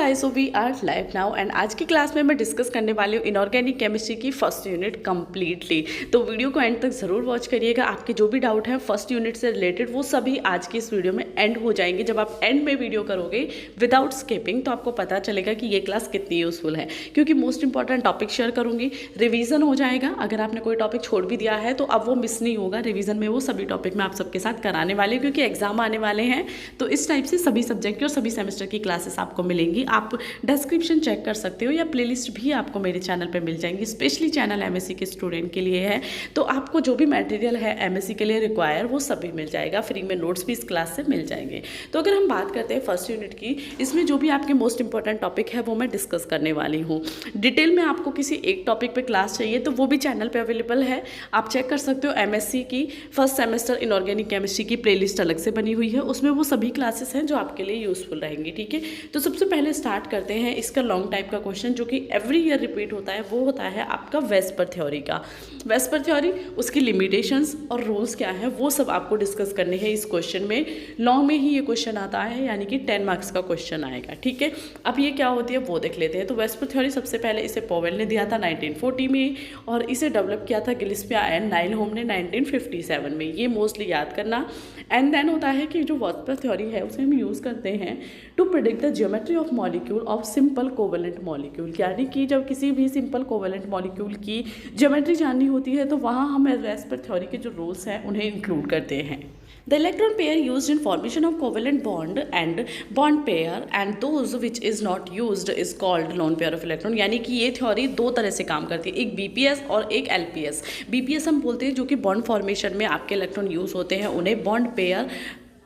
Guys, so we are live now and आज की class में मैं डिस्कस करने वाली हूँ इनऑर्गेनिक केमिस्ट्री की फर्स्ट यूनिट कंप्लीटली। तो वीडियो को एंड तक ज़रूर वॉच करिएगा। आपके जो भी डाउट है फर्स्ट यूनिट से रिलेटेड वो सभी आज की इस वीडियो में एंड हो जाएंगे। जब आप एंड में वीडियो करोगे विदाउट स्किपिंग तो आपको पता चलेगा कि ये क्लास कितनी यूजफुल है, क्योंकि मोस्ट इंपॉर्टेंट टॉपिक शेयर करूँगी, रिविजन हो जाएगा। अगर आपने कोई टॉपिक छोड़ भी दिया है तो अब वो मिस नहीं होगा। रिविजन में वो सभी टॉपिक मैं आप सबके साथ कराने वाली हूँ, क्योंकि एग्जाम आने वाले हैं। तो इस टाइप से सभी सब्जेक्ट की और सभी सेमेस्टर की क्लासेस आपको मिलेंगी। आप डिस्क्रिप्शन चेक कर सकते हो या प्लेलिस्ट भी आपको मेरे चैनल पे मिल जाएंगी। स्पेशली चैनल एमएससी के स्टूडेंट के लिए है, तो आपको जो भी मटेरियल है एमएससी के लिए रिक्वायर वो सभी मिल जाएगा। फ्री में नोट्स भी इस क्लास से मिल जाएंगे। तो अगर हम बात करते हैं फर्स्ट यूनिट की, इसमें जो भी आपके मोस्ट इंपॉर्टेंट टॉपिक है वो मैं डिस्कस करने वाली हूँ। डिटेल में आपको किसी एक टॉपिक पर क्लास चाहिए तो वो भी चैनल पर अवेलेबल है, आप चेक कर सकते हो। एमएससी की फर्स्ट सेमेस्टर इनऑर्गेनिक केमिस्ट्री की प्लेलिस्ट अलग से बनी हुई है, उसमें वो सभी क्लासेस हैं जो आपके लिए यूजफुल रहेंगी। ठीक है, तो सबसे पहले स्टार्ट करते हैं इसका लॉन्ग टाइप का क्वेश्चन जो कि एवरी ईयर रिपीट होता है। वो होता है आपका वेस्पर थ्योरी का। वेस्पर थ्योरी, उसकी लिमिटेशंस और रूल्स क्या है वो सब आपको डिस्कस करने हैं इस क्वेश्चन में। लॉन्ग में ही ये क्वेश्चन आता है, यानी कि 10 मार्क्स का क्वेश्चन आएगा। ठीक है, अब ये क्या होती है वो देख लेते हैं। तो वेस्पर थ्योरी सबसे पहले इसे पॉवेल ने दिया था 1940 में, और इसे डेवलप किया था गिल्सपिया एंड नाइलहोम ने 1957 में। ये मोस्टली याद करना। एंड देन होता है कि जो वेस्पर थ्योरी है उसे हम यूज़ करते हैं to predict the geometry of molecule of simple covalent molecule. यानी कि जब किसी भी सिंपल कोवेलेंट मॉलिक्यूल की ज्योमेट्री जाननी होती है तो वहाँ हम वेस्पर थ्योरी के जो रूल्स हैं उन्हें इंक्लूड करते हैं। The electron pair used in formation of covalent bond and bond pair and those which is not used is called lone pair of electron। यानी कि ये थ्योरी दो तरह से काम करती है, एक बीपीएस और एक एलपीएस। बीपीएस हम बोलते हैं जो कि बॉन्ड फॉर्मेशन में आपके इलेक्ट्रॉन यूज होते हैं, उन्हें बॉन्ड पेयर।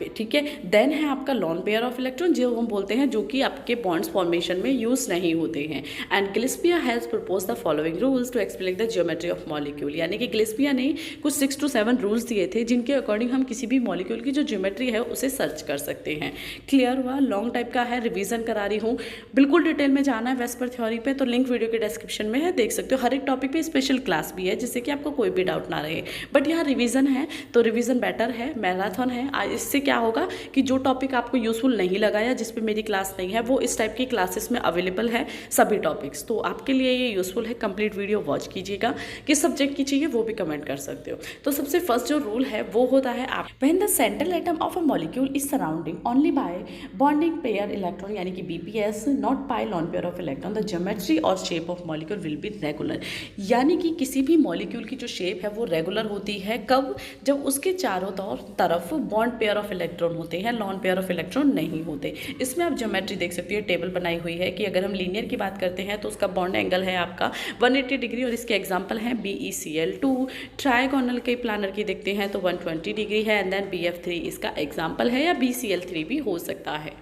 ठीक है, देन है आपका लॉन पेयर ऑफ इलेक्ट्रॉन जो हम बोलते हैं जो कि आपके बॉन्ड्स फॉर्मेशन में यूज नहीं होते हैं। And Gillespie has propose the following rules to explain the geometry of molecule. यानी कि गिल्सपिया ने कुछ 6 to 7 रूल्स दिए थे जिनके अकॉर्डिंग हम किसी भी मॉलिक्यूल की जो ज्योमेट्री है उसे सर्च कर सकते हैं। क्लियर हुआ? लॉन्ग टाइप का है, रिविजन करा रही हूँ। बिल्कुल डिटेल में जाना है वेस्पर थ्योरी पे तो लिंक वीडियो के डिस्क्रिप्शन में है, देख सकते हो। हर एक टॉपिक पे स्पेशल क्लास भी है जिससे कि आपको कोई भी डाउट ना रहे। बट यहाँ रिविजन है तो रिविजन बेटर है, मैराथन है। इससे क्या होगा कि जो टॉपिक आपको यूजफुल नहीं लगा या जिस पे मेरी क्लास नहीं है वो इस टाइप की क्लासेस में अवेलेबल है सभी टॉपिक्स। तो आपके लिए ये यूजफुल है, कंप्लीट वीडियो वॉच कीजिएगा। किस सब्जेक्ट की चाहिए वो भी कमेंट कर सकते हो। तो सबसे फर्स्ट जो रूल है वो होता है आप when the central atom of a molecule is surrounding only by bonding pair electron, यानी कि BPs, not by lone pair of electron, the geometry और shape of molecule will be regular. यानी कि किसी भी मॉलिक्यूल की जो शेप है वो रेगुलर होती है। कब? जब उसके चारों तरफ बॉन्ड पेयर ऑफ इलेक्ट्रॉन होते हैं, लॉन पेयर ऑफ इलेक्ट्रॉन नहीं होते। इसमें आप ज्योमेट्री देख सकते हो, टेबल बनाई हुई है कि अगर हम लीनियर की बात करते हैं तो उसका बॉन्ड एंगल है आपका 180 डिग्री, और इसके एग्जांपल हैं BeCl2। ट्राइगोनल के प्लानर की देखते हैं तो 120 डिग्री है, एंड देन BF3 इसका एग्जांपल है, या BCl3 भी हो सकता है।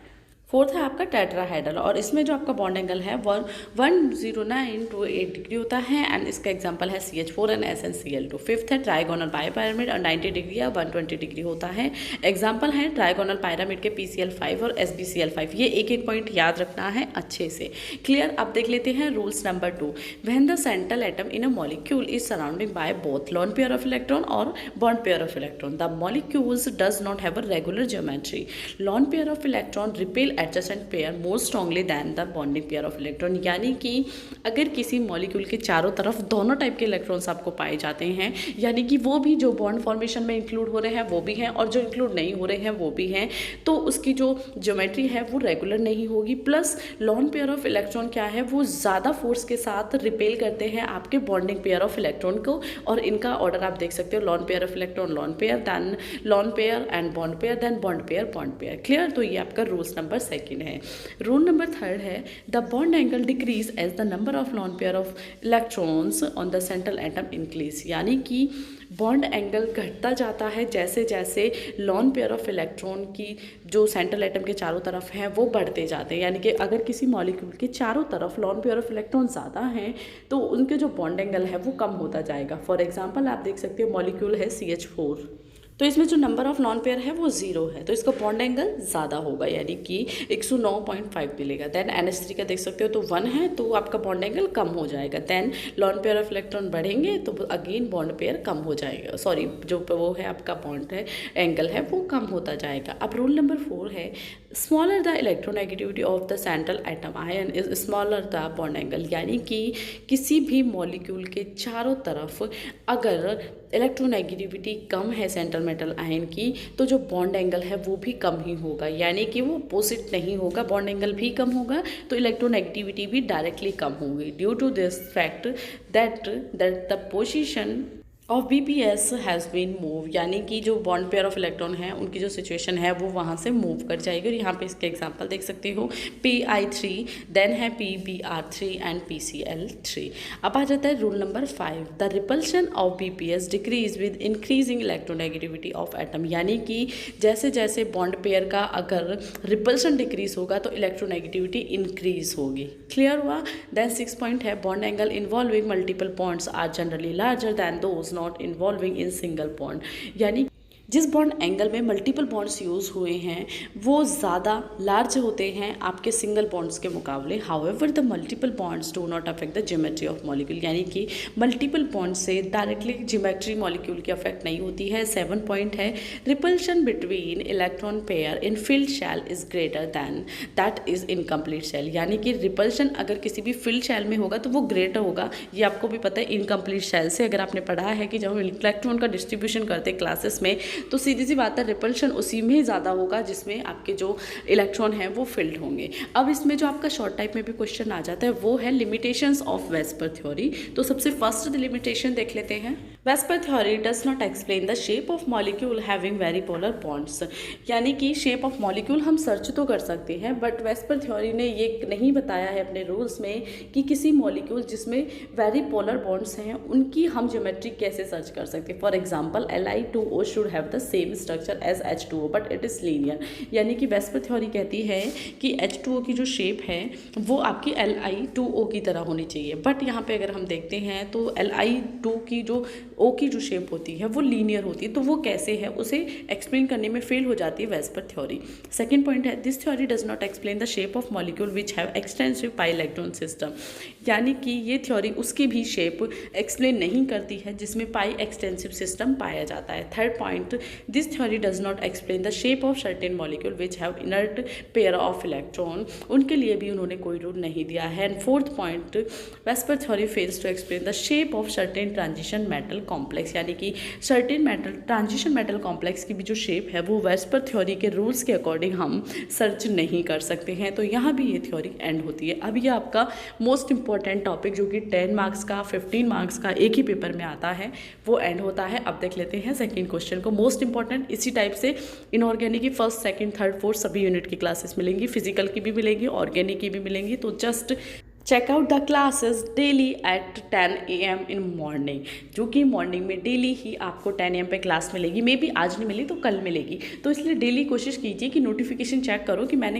फोर्थ है आपका टेट्राहेड्रल, और इसमें जो आपका बॉन्ड एंगल है 109 to 8 डिग्री होता है, एंड इसका एग्जांपल है CH4 एंड SnCl2। फिफ्थ है ट्राइगोनल बाइपिरामिड, और 90 डिग्री या 120 डिग्री होता है। एग्जांपल है ट्राइगोनल पिरामिड के PCl5 और SbCl5। ये एक एक पॉइंट याद रखना है अच्छे से। क्लियर? अब देख लेते हैं rules number 2। When the central atom in a molecule is surrounding by both lone pair of electron और bond pair of electron, the molecules does not have a regular geometry. Lone pair of electron repel adjacent pair more strongly than the bonding pair of electron. यानी कि अगर किसी molecule के चारों तरफ दोनों type के इलेक्ट्रॉन्स आपको पाए जाते हैं, यानी कि वो भी जो बॉन्ड फॉर्मेशन में इंक्लूड हो रहे हैं वो भी हैं और जो इंक्लूड नहीं हो रहे हैं वो भी हैं, तो उसकी जो ज्योमेट्री है वो रेगुलर नहीं होगी। Plus lawn pair of electron क्या है, वो ज़्यादा फोर्स के साथ रिपेल करते हैं आपके बॉन्डिंग पेयर ऑफ इलेक्ट्रॉन को, और इनका ऑर्डर आप देख सकते हो, lone pair of electron, lone pair, then lone pair and bond pair, then bond pair, bond pair. Clear? तो ये आपका रूल्स नंबर 2 है। रूल नंबर 3 है the bond angle decrease as the number of lone pair of electrons on the central atom increase. यानी कि bond angle घटता जाता है जैसे जैसे लॉन पेयर ऑफ इलेक्ट्रॉन की जो सेंट्रल एटम के चारों तरफ हैं वो बढ़ते जाते हैं। यानी कि अगर किसी मॉलिक्यूल के चारों तरफ लॉन पेयर ऑफ इलेक्ट्रॉन ज़्यादा हैं तो उनके जो बॉन्ड एंगल है वो कम होता जाएगा। फॉर एग्जांपल आप देख सकते हो मॉलिक्यूल है CH4, तो इसमें जो नंबर ऑफ लॉन पेयर है वो 0 है, तो इसका बॉन्ड एंगल ज़्यादा होगा, यानी कि 109.5 मिलेगा। देन NH3 का देख सकते हो तो 1 है तो आपका बॉन्ड एंगल कम हो जाएगा। Then lone pair of electron बढ़ेंगे तो अगेन बॉन्ड पेयर कम हो जाएगा, सॉरी जो वो है आपका बॉन्ड है एंगल है वो कम होता जाएगा। अब रूल नंबर 4 है smaller the electronegativity of the central atom ion is smaller the bond angle, यानी कि किसी भी मॉलिक्यूल के चारों तरफ अगर इलेक्ट्रोनेगेटिविटी कम है सेंट्रल मेटल आयन की, तो जो बॉन्ड एंगल है वो भी कम ही होगा, यानी कि वो अपोजिट नहीं होगा, बॉन्ड एंगल भी कम होगा तो इलेक्ट्रोनेगेटिविटी भी डायरेक्टली कम होगी। Due to this fact that the position of BPS has been move, यानी कि जो बॉन्ड पेयर ऑफ इलेक्ट्रॉन है उनकी जो सिचुएशन है वो वहाँ से मूव कर जाएगी। और यहाँ पे इसके एग्जांपल देख सकते हो, Pi3, देन है PBr3 एंड PCl3। अब आ जाता है rule number 5, the repulsion of BPS decrease with increasing electronegativity of atom, यानी कि जैसे जैसे बॉन्ड पेयर का अगर रिपल्शन डिक्रीज होगा तो इलेक्ट्रोनेगेटिविटी इंक्रीज होगी। क्लियर हुआ। देन 6 पॉइंट है, bond angle involving multiple bonds are generally larger than those not involving in single bond, यानी जिस बॉन्ड एंगल में मल्टीपल बॉन्ड्स यूज़ हुए हैं वो ज़्यादा लार्ज होते हैं आपके सिंगल बॉन्ड्स के मुकाबले। However the multiple bonds do not affect the geometry of molecule, यानी कि मल्टीपल बॉन्ड से डायरेक्टली ज्योमेट्री मॉलिक्यूल की अफेक्ट नहीं होती है। 7 पॉइंट है, repulsion between electron pair in filled shell is greater than that is incomplete shell, यानी कि रिपल्शन अगर किसी भी फिल्ड शेल में होगा तो वो ग्रेटर होगा। ये आपको भी पता है इनकम्प्लीट शेल से, अगर आपने पढ़ा है कि जब हम इलेक्ट्रॉन का डिस्ट्रीब्यूशन करते हैं क्लासेस में तो सीधी सी बात है रिपल्शन उसी में ही ज़्यादा होगा जिसमें आपके जो इलेक्ट्रॉन हैं वो फिल्ड होंगे। अब इसमें जो आपका शॉर्ट टाइप में भी क्वेश्चन आ जाता है वो है लिमिटेशंस ऑफ वेस्पर थ्योरी। तो सबसे फर्स्ट लिमिटेशन देख लेते हैं, VSEPR theory does not explain the shape of molecule having very polar bonds, यानी कि शेप ऑफ मॉलिक्यूल हम सर्च तो कर सकते हैं बट वेस्पर थ्योरी ने ये नहीं बताया है अपने रूल्स में कि किसी मॉलिक्यूल जिसमें वेरी पोलर बॉन्ड्स हैं उनकी हम ज्योमेट्री कैसे सर्च कर सकते हैं। For example Li2O should have the same structure as H2O but it is linear, यानी कि वेस्पर थ्योरी कहती है कि H2O की जो शेप है वो आपकी Li2O की तरह होनी चाहिए, बट यहाँ पे अगर हम देखते हैं तो Li2 की जो O की जो शेप होती है वो लीनियर होती है, तो वो कैसे है उसे एक्सप्लेन करने में फेल हो जाती है वेस्पर थ्योरी। सेकेंड पॉइंट है, this theory does not explain the shape of molecule which have extensive pi electron system, यानी कि ये थ्योरी उसकी भी शेप एक्सप्लेन नहीं करती है जिसमें पाई एक्सटेंसिव सिस्टम पाया जाता है। Third point, this theory does not explain the shape of certain molecule which have inert pair of electron, उनके लिए भी उन्होंने कोई रूल नहीं दिया है। And fourth point, VSEPR theory fails to explain the shape of certain transition metal complex, यानी कि certain metal transition metal complex की भी जो शेप है वो वेस्पर थ्योरी के रूल्स के अकॉर्डिंग हम सर्च नहीं कर सकते हैं, तो यहाँ भी ये थ्योरी एंड होती है। अब ये आपका मोस्ट इंपॉर्टेंट टॉपिक जो कि 10 मार्क्स का 15 मार्क्स का एक ही पेपर में आता है वो एंड होता है। अब देख लेते हैं सेकंड क्वेश्चन को। मोस्ट इंपॉर्टेंट इसी टाइप से इनऑर्गेनिक की फर्स्ट सेकंड थर्ड फोर्थ सभी यूनिट की क्लासेस मिलेंगी, फिजिकल की भी मिलेंगी, ऑर्गेनिक की भी मिलेंगी, तो just check out the classes daily at 10 AM in morning, जो कि मॉर्निंग में डेली ही आपको 10 AM पे क्लास मिलेगी। मे बी आज नहीं मिली तो कल मिलेगी, तो इसलिए डेली कोशिश कीजिए कि नोटिफिकेशन चेक करो कि मैंने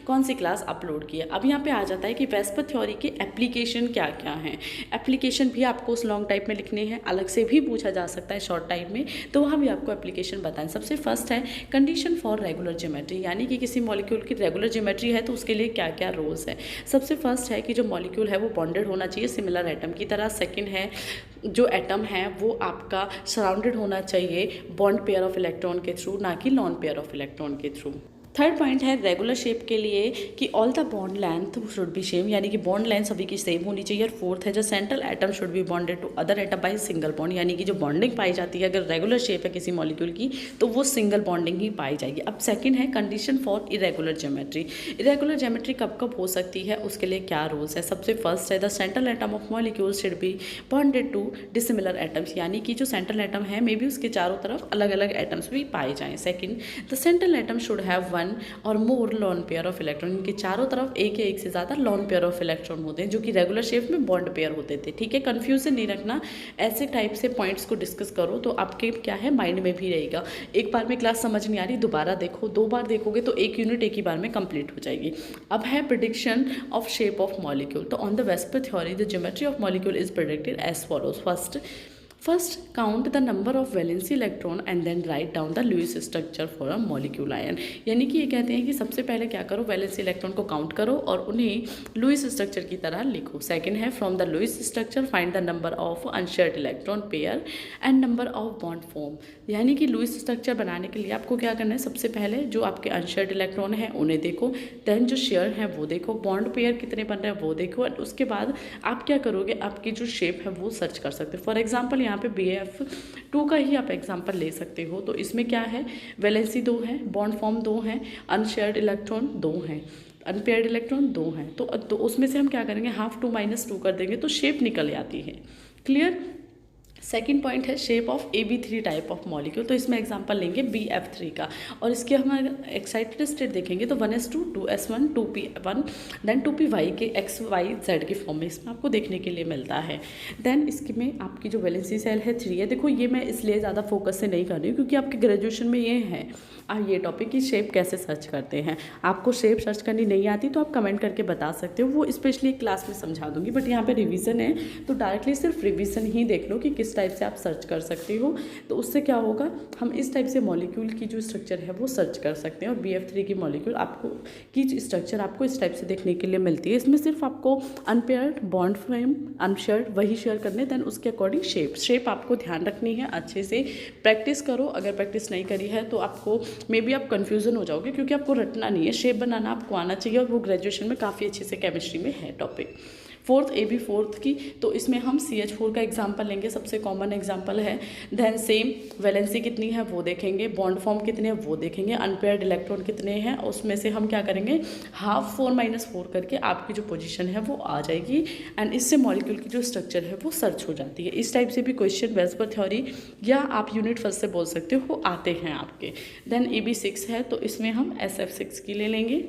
कौन सी क्लास अपलोड की है। अब यहाँ पे आ जाता है कि वेस्पर थ्योरी के एप्लीकेशन क्या क्या हैं। एप्लीकेशन भी आपको उस लॉन्ग टाइप में लिखने हैं, अलग से भी पूछा जा सकता है शॉर्ट टाइप में, तो वहाँ भी आपको एप्लीकेशन बताएं। सबसे फर्स्ट है कंडीशन फॉर रेगुलर ज्योमेट्री, यानी कि किसी मॉलिक्यूल की रेगुलर ज्योमेट्री है तो उसके लिए क्या क्या रूल्स है। सबसे फर्स्ट है कि जो मॉलिक्यूल है वो बॉन्डेड होना चाहिए सिमिलर एटम की तरह। सेकंड है जो एटम है वो आपका सराउंडेड होना चाहिए बॉन्ड पेयर ऑफ इलेक्ट्रॉन के थ्रू, ना कि लॉन पेयर ऑफ इलेक्ट्रॉन के थ्रू। थर्ड पॉइंट है रेगुलर शेप के लिए कि all the bond length should be same, यानी कि बॉन्ड लेंथ सभी की सेम होनी चाहिए। और फोर्थ है जो central atom should be bonded to other atom by single bond, यानी कि जो बॉन्डिंग पाई जाती है अगर रेगुलर शेप है किसी मॉलिक्यूल की तो वो सिंगल बॉन्डिंग ही पाई जाएगी। अब सेकंड है condition for irregular geometry. Irregular geometry कब कब हो सकती है, उसके लिए क्या रूल्स है। सबसे फर्स्ट है the central atom of molecule should be bonded to dissimilar atoms, यानी कि जो सेंट्रल एटम है मे बी उसके चारों तरफ अलग अलग एटम्स भी पाए जाएँ। Second, the central atom should have one और मोर लॉन पेयर ऑफ इलेक्ट्रॉन, इनके चारों तरफ एक या एक से ज़्यादा लॉन पेयर ऑफ इलेक्ट्रॉन होते हैं जो कि रेगुलर शेप में बॉन्ड पेयर होते थे। ठीक है, कन्फ्यूजन नहीं रखना, ऐसे टाइप से पॉइंट्स को डिस्कस करो तो आपके क्या है माइंड में भी रहेगा। एक बार में क्लास समझ नहीं आ रही दोबारा देखो, 2 बार देखोगे तो एक यूनिट एक ही बार में कंप्लीट हो जाएगी। अब है prediction of shape of molecule. तो on the VSEPR theory the geometry of molecule is predicted as follows. First, first count the number of valency electron and then write down the Lewis structure for a molecule ion. यानी कि ये कहते हैं कि सबसे पहले क्या करो, वैलेंसी इलेक्ट्रॉन को काउंट करो और उन्हें लुईस स्ट्रक्चर की तरह लिखो। सेकंड है from the Lewis structure find the number of unshared electron pair and number of bond form. यानी कि लुईस स्ट्रक्चर बनाने के लिए आपको क्या करना है, सबसे पहले जो आपके अनशेयर्ड इलेक्ट्रॉन है उन्हें देखो, देन जो शेयर है वो देखो, बॉन्ड पेयर कितने बन रहे हैं वो देखो, और उसके बाद आप क्या करोगे, आपकी जो शेप है वो सर्च कर सकते हो। फॉर एग्जाम्पल यहाँ पे BF2 का ही आप एग्जाम्पल ले सकते हो। तो इसमें क्या है, वैलेंसी 2 है, बॉन्ड फॉर्म 2 है, अनशेयर्ड इलेक्ट्रॉन 2 हैं, अनपेयर्ड इलेक्ट्रॉन 2 हैं। तो उसमें से हम क्या करेंगे, हाफ 2 - 2 कर देंगे तो शेप निकल आती है। क्लियर। सेकेंड पॉइंट है shape of AB3 type of molecule. तो इसमें एग्जांपल लेंगे BF3 का, और इसके हम अगर एक्साइटेड स्टेट देखेंगे तो 1s2 2s1 2p1 then 2py के XYZ के फॉर्म में इसमें आपको देखने के लिए मिलता है। देन इसमें आपकी जो वैलेंसी सेल है 3 है। देखो ये मैं इसलिए ज़्यादा फोकस से नहीं कर रही हूँ क्योंकि आपके ग्रेजुएशन में ये है ये टॉपिक की शेप कैसे सर्च करते हैं। आपको शेप सर्च करनी नहीं आती तो आप कमेंट करके बता सकते हो, वो स्पेशली क्लास में समझा दूंगी। बट यहाँ पे रिवीजन है तो डायरेक्टली सिर्फ रिवीजन ही देख लो कि किस टाइप से आप सर्च कर सकते हो। तो उससे क्या होगा, हम इस टाइप से मॉलिक्यूल की जो स्ट्रक्चर है वो सर्च कर सकते हैं। और BF3 की मॉलिक्यूल आपको की स्ट्रक्चर आपको इस टाइप से देखने के लिए मिलती है। इसमें सिर्फ आपको अनपेयर्ड, बॉन्ड फ्रेम, अनशेयर्ड वही शेयर करने, देन उसके अकॉर्डिंग शेप आपको ध्यान रखनी है। अच्छे से प्रैक्टिस करो, अगर प्रैक्टिस नहीं करी है तो आपको मे बी आप कन्फ्यूज़न हो जाओगे क्योंकि आपको रटना नहीं है, शेप बनाना आपको आना चाहिए, और वो ग्रेजुएशन में काफ़ी अच्छे से केमिस्ट्री में है टॉपिक। फोर्थ AB4 की, तो इसमें हम CH4 का एग्जांपल लेंगे, सबसे कॉमन एग्जांपल है। देन सेम वैलेंसी कितनी है वो देखेंगे, बॉन्ड फॉर्म कितने हैं वो देखेंगे, अनपेयर्ड इलेक्ट्रॉन कितने हैं, उसमें से हम क्या करेंगे, हाफ 4 - 4 करके आपकी जो पोजीशन है वो आ जाएगी, एंड इससे मॉलिक्यूल की जो स्ट्रक्चर है वो सर्च हो जाती है। इस टाइप से भी क्वेश्चन वैज पर थ्योरी या आप यूनिट फर्स्ट से बोल सकते हो आते हैं आपके। देन AB6 है, तो इसमें हम SF6 की ले लेंगे।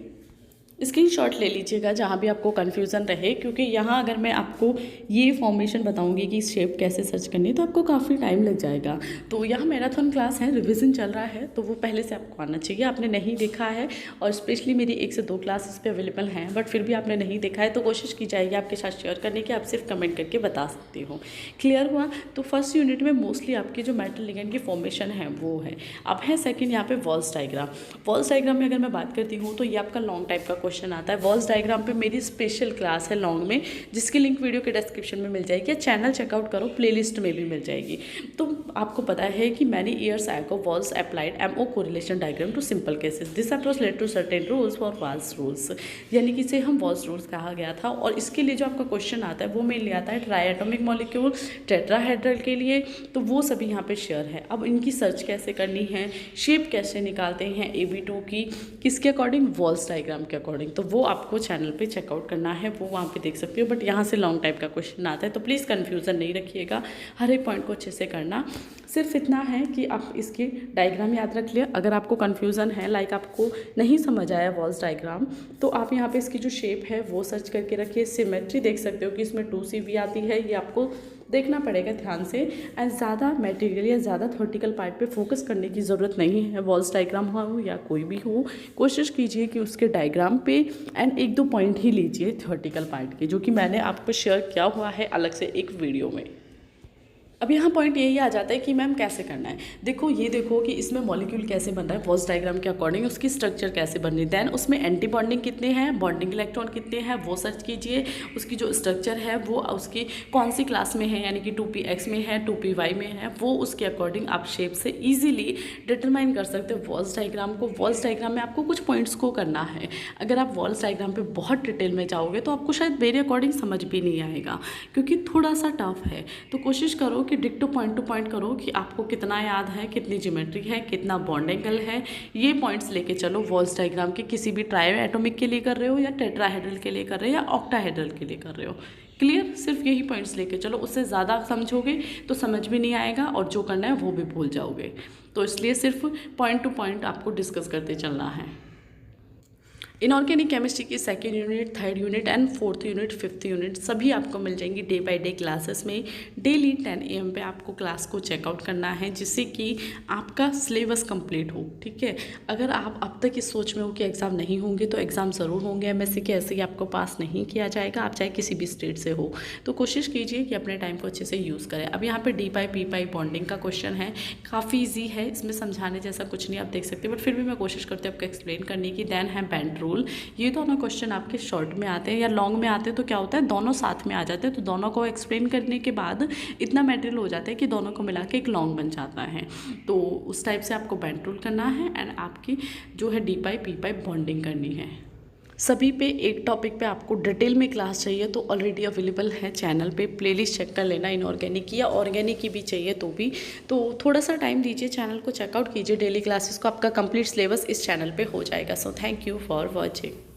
स्क्रीनशॉट ले लीजिएगा जहाँ भी आपको कन्फ्यूज़न रहे, क्योंकि यहाँ अगर मैं आपको ये फॉर्मेशन बताऊँगी कि शेप कैसे सर्च करनी है तो आपको काफ़ी टाइम लग जाएगा। तो यहाँ मैराथन क्लास है, रिवीजन चल रहा है, तो वो पहले से आपको आना चाहिए। आपने नहीं देखा है, और स्पेशली मेरी 1 से 2 क्लासेस पे अवेलेबल हैं, बट फिर भी आपने नहीं देखा है तो कोशिश की जाएगी आपके साथ शेयर करने की। आप सिर्फ कमेंट करके बता सकते हो। क्लियर हुआ। तो फर्स्ट यूनिट में मोस्टली आपकी जो मेटल लिगेंड की फॉर्मेशन है वो है। अब है सेकेंड यहाँ पे वॉल्स डायग्राम। वॉल्स डायग्राम में अगर मैं बात करती हूँ तो ये आपका लॉन्ग टाइप का क्वेश्चन आता है। वॉल्स डायग्राम पे मेरी स्पेशल क्लास है लॉन्ग में, जिसकी लिंक वीडियो के डिस्क्रिप्शन में मिल जाएगी, या चैनल चेकआउट करो, प्लेलिस्ट में भी मिल जाएगी। तो आपको पता है कि many years ago Walsh applied MO correlation diagram to simple cases, this approach led to certain rules for Walsh rules. यानी कि इसे हम वॉल्स रूल्स कहा गया था। और इसके लिए जो आपका क्वेश्चन आता है वो मेनली आता है ट्राई एटॉमिक मॉलिक्यूल, टेट्राहेड्रल के लिए, तो वो सभी यहाँ पे शेयर है। अब इनकी सर्च कैसे करनी है, शेप कैसे निकालते हैं AB2 की, किसके अकॉर्डिंग, वॉल्स डायग्राम के अकॉर्डिंग, तो वो आपको चैनल पे चेकआउट करना है, वो वहाँ पे देख सकते हो। बट यहाँ से लॉन्ग टाइप का क्वेश्चन आता है, तो प्लीज़ कन्फ्यूज़न नहीं रखिएगा, हर एक पॉइंट को अच्छे से करना। सिर्फ इतना है कि आप इसकी डायग्राम याद रख लिया। अगर आपको कन्फ्यूज़न है, लाइक आपको नहीं समझ आया वॉल्स डायग्राम, तो आप यहाँ पे इसकी जो शेप है वो सर्च करके रखिए। सिमेट्री देख सकते हो कि इसमें 2CV आती है, ये आपको देखना पड़ेगा ध्यान से। एंड ज़्यादा मटेरियल या ज़्यादा थ्योरेटिकल पार्ट पे फोकस करने की ज़रूरत नहीं है। वॉल्स डायग्राम हो या कोई भी हो, कोशिश कीजिए कि उसके डायग्राम पे एंड 1-2 पॉइंट ही लीजिए थ्योरेटिकल पार्ट के, जो कि मैंने आपको शेयर किया हुआ है अलग से एक वीडियो में। अब यहाँ पॉइंट यही आ जाता है कि मैम कैसे करना है। देखो ये देखो कि इसमें मॉलिक्यूल कैसे बन रहा है, वॉल्स डायग्राम के अकॉर्डिंग उसकी स्ट्रक्चर कैसे बन रही है। देन उसमें एंटी बॉन्डिंग कितने हैं, बॉन्डिंग इलेक्ट्रॉन कितने हैं वो सर्च कीजिए। उसकी जो स्ट्रक्चर है वो उसकी कौन सी क्लास में है, यानी कि 2px में है, 2py में है, वो उसके अकॉर्डिंग आप शेप से ईजिली डिटरमाइन कर सकते हो वॉल्स डायग्राम को। वॉल्स डायग्राम में आपको कुछ पॉइंट्स को करना है। अगर आप वॉल्स डायग्राम पर बहुत डिटेल में जाओगे तो आपको शायद मेरे अकॉर्डिंग समझ भी नहीं आएगा, क्योंकि थोड़ा सा टफ है। तो कोशिश करो कि डिक्टो पॉइंट टू पॉइंट करो कि आपको कितना याद है, कितनी ज्योमेट्री है, कितना बॉन्ड एंगल है, ये पॉइंट्स लेके चलो। वॉल्स डायग्राम के किसी भी ट्राई एटॉमिक के लिए कर रहे हो, या टेट्राहेड्रल के लिए कर रहे हो, या ऑक्टाहेड्रल के लिए कर रहे हो। क्लियर, सिर्फ यही पॉइंट्स लेके चलो। उससे ज़्यादा समझोगे तो समझ भी नहीं आएगा, और जो करना है वो भी भूल जाओगे। तो इसलिए सिर्फ पॉइंट टू पॉइंट आपको डिस्कस करते चलना है। इनऑर्गेनिक केमिस्ट्री की second unit, third unit and fourth unit, fifth unit सभी आपको मिल जाएंगी डे बाय डे क्लासेस में। डेली 10 AM पे आपको क्लास को चेकआउट करना है, जिससे कि आपका सिलेबस कंप्लीट हो। ठीक है, अगर आप अब तक इस सोच में हो कि एग्ज़ाम नहीं होंगे तो एग्ज़ाम ज़रूर होंगे। MSc के ऐसे ही आपको पास नहीं किया जाएगा, आप चाहे किसी भी स्टेट से हो। तो कोशिश कीजिए कि अपने टाइम को अच्छे से यूज़ करें। अब यहाँ पर डी पाई पी पाई बॉन्डिंग का क्वेश्चन है, काफ़ी ईजी है, इसमें समझाने जैसा कुछ नहीं, आप देख सकते हैं, बट फिर भी मैं कोशिश करती हूँ आपको एक्सप्लेन करने की। देन है बेंड रूल। ये दोनों क्वेश्चन आपके शॉर्ट में आते हैं या लॉन्ग में आते हैं, तो क्या होता है दोनों साथ में आ जाते हैं, तो दोनों को एक्सप्लेन करने के बाद इतना मटेरियल हो जाता है कि दोनों को मिला के एक लॉन्ग बन जाता है। तो उस टाइप से आपको बेंड रूल करना है एंड आपकी जो है डी पाई पी पाई बॉन्डिंग करनी है। सभी पे एक टॉपिक पे आपको डिटेल में क्लास चाहिए तो ऑलरेडी अवेलेबल है चैनल पे, प्लेलिस्ट चेक कर लेना। इनऑर्गेनिक की या ऑर्गेनिक की भी चाहिए तो थोड़ा सा टाइम दीजिए, चैनल को चेकआउट कीजिए, डेली क्लासेस को, आपका कंप्लीट सिलेबस इस चैनल पे हो जाएगा। So thank you for watching.